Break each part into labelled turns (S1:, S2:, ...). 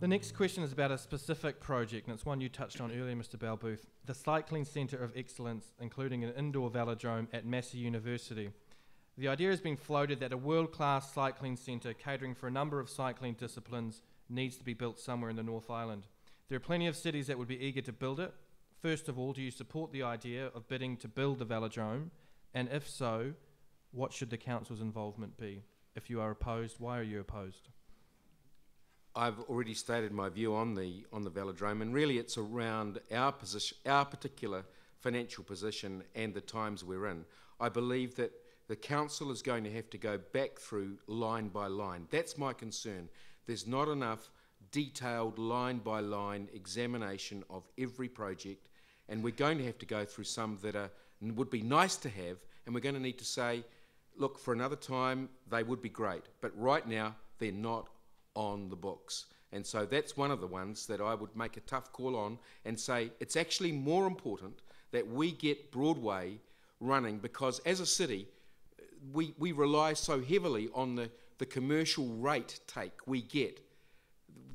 S1: The next question is about a specific project, and it's one you touched on earlier, Mr. Balbooth, the Cycling Centre of Excellence, including an indoor velodrome at Massey University. The idea has been floated that a world-class cycling centre catering for a number of cycling disciplines needs to be built somewhere in the North Island. There are plenty of cities that would be eager to build it. First of all, do you support the idea of bidding to build the velodrome? And if so, what should the council's involvement be? If you are opposed, why are you opposed?
S2: I've already stated my view on the velodrome, and really it's around our position, our particular financial position and the times we're in. I believe that the council is going to have to go back through line by line. That's my concern. There's not enough detailed line by line examination of every project, and we're going to have to go through some that would be nice to have, and we're going to need to say, look, for another time they would be great, but right now they're not on the books. And so that's one of the ones that I would make a tough call on and say it's actually more important that we get Broadway running, because as a city we rely so heavily on the commercial rate take we get.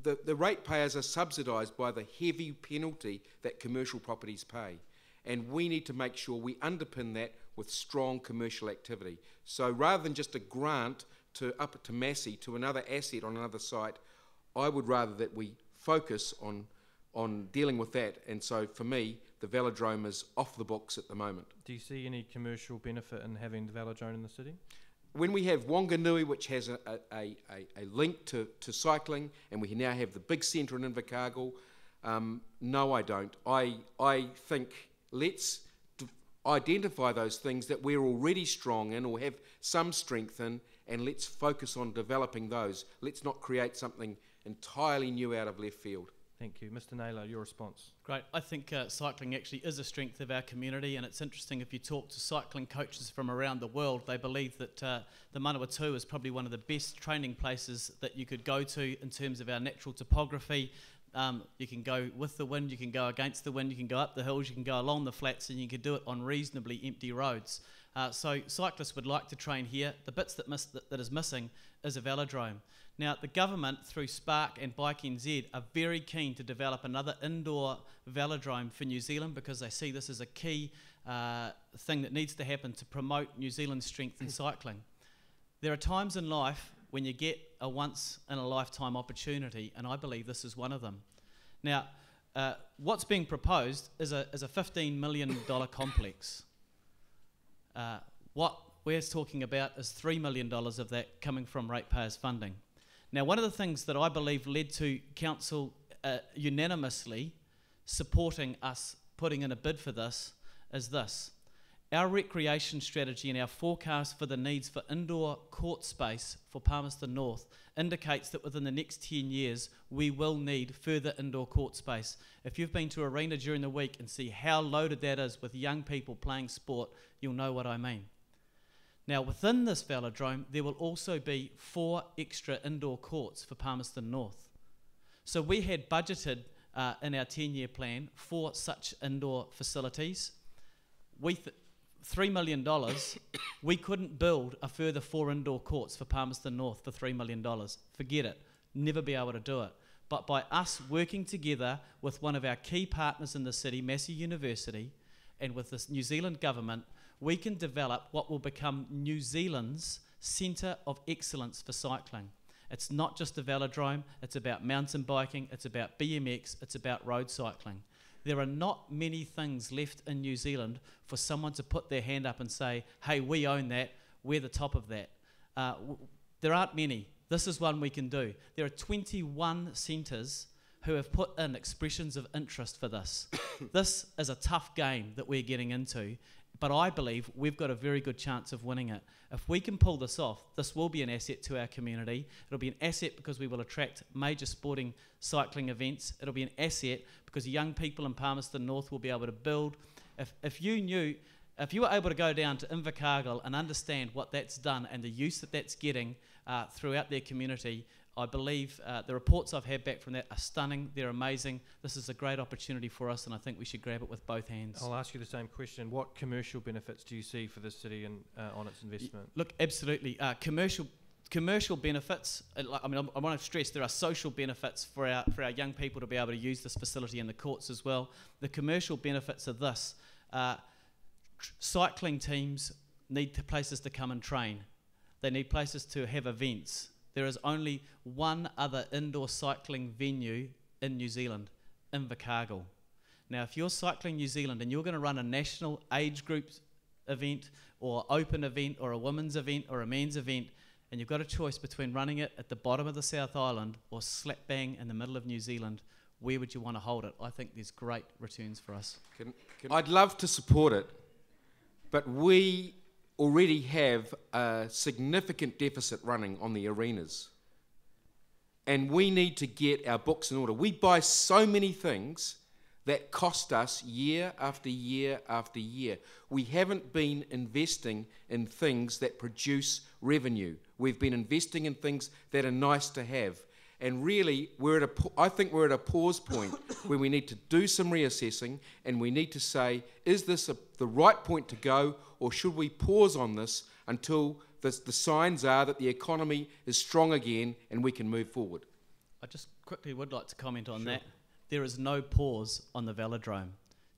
S2: The ratepayers are subsidised by the heavy penalty that commercial properties pay, and we need to make sure we underpin that with strong commercial activity. So rather than just a grant up to Massey, to another asset on another site, I would rather that we focus on dealing with that. And so for me, the velodrome is off the books at the moment.
S1: Do you see any commercial benefit in having the velodrome in the city?
S2: When we have Wanganui, which has a link to cycling, and we now have the big centre in Invercargill, no, I don't. I think let's identify those things that we're already strong in or have some strength in, and let's focus on developing those. Let's not create something entirely new out of left field.
S1: Thank you. Mr. Naylor, your response.
S3: Great. I think cycling actually is a strength of our community, and it's interesting if you talk to cycling coaches from around the world, they believe that the Manawatu is probably one of the best training places that you could go to in terms of our natural topography. You can go with the wind, you can go against the wind, you can go up the hills, you can go along the flats, and you can do it on reasonably empty roads. So cyclists would like to train here. The bits that is missing is a velodrome. Now, the government, through Spark and Bike NZ, are very keen to develop another indoor velodrome for New Zealand, because they see this as a key thing that needs to happen to promote New Zealand's strength in cycling. There are times in life when you get a once-in-a-lifetime opportunity, and I believe this is one of them. Now, what's being proposed is a $15 million complex. What we're talking about is $3 million of that coming from ratepayers' funding. Now, one of the things that I believe led to council unanimously supporting us putting in a bid for this is this. Our recreation strategy and our forecast for the needs for indoor court space for Palmerston North indicates that within the next 10 years we will need further indoor court space. If you've been to Arena during the week and see how loaded that is with young people playing sport, you'll know what I mean. Now, within this velodrome, there will also be 4 extra indoor courts for Palmerston North. So we had budgeted in our 10-year plan for such indoor facilities. $3 million, we couldn't build a further 4 indoor courts for Palmerston North for $3 million. Forget it. Never be able to do it. But by us working together with one of our key partners in the city, Massey University, and with the New Zealand government, we can develop what will become New Zealand's centre of excellence for cycling. It's not just a velodrome, it's about mountain biking, it's about BMX, it's about road cycling. There are not many things left in New Zealand for someone to put their hand up and say, hey, we own that, we're the top of that. There aren't many. This is one we can do. There are 21 centres who have put in expressions of interest for this. This is a tough game that we're getting into, but I believe we've got a very good chance of winning it. If we can pull this off, this will be an asset to our community. It'll be an asset because we will attract major sporting cycling events. It'll be an asset because young people in Palmerston North will be able to build. If you were able to go down to Invercargill and understand what that's done and the use that that's getting throughout their community, I believe the reports I've had back from that are stunning. They're amazing. This is a great opportunity for us, and I think we should grab it with both hands.
S1: I'll ask you the same question. What commercial benefits do you see for this city and on its investment?
S3: Look, absolutely. Commercial commercial benefits, I mean, I want to stress there are social benefits for our young people to be able to use this facility in the courts as well. The commercial benefits of this, cycling teams need places to come and train. They need places to have events. There is only one other indoor cycling venue in New Zealand, Invercargill. Now, if you're cycling New Zealand and you're going to run a national age group event or open event or a women's event or a men's event, and you've got a choice between running it at the bottom of the South Island or slap bang in the middle of New Zealand, where would you want to hold it? I think there's great returns for us.
S2: I'd love to support it, but we already have a significant deficit running on the arenas. And we need to get our books in order. We buy so many things that cost us year after year after year. We haven't been investing in things that produce revenue. We've been investing in things that are nice to have. And really, I think we're at a pause point where we need to do some reassessing, and we need to say, is this the right point to go, or should we pause on this until the signs are that the economy is strong again and we can move forward?
S3: I just quickly would like to comment on that. There is no pause on the velodrome.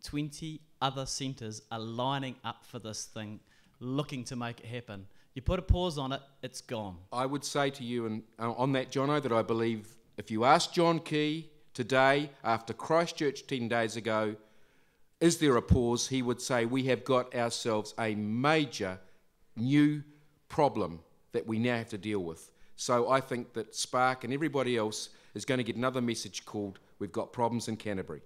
S3: 20 other centres are lining up for this thing, looking to make it happen. You put a pause on it, it's gone.
S2: I would say to you, and on that, Jono, that I believe if you ask John Key today, after Christchurch 10 days ago, is there a pause, he would say we have got ourselves a major new problem that we now have to deal with. So I think that Spark and everybody else is going to get another message called, we've got problems in Canterbury.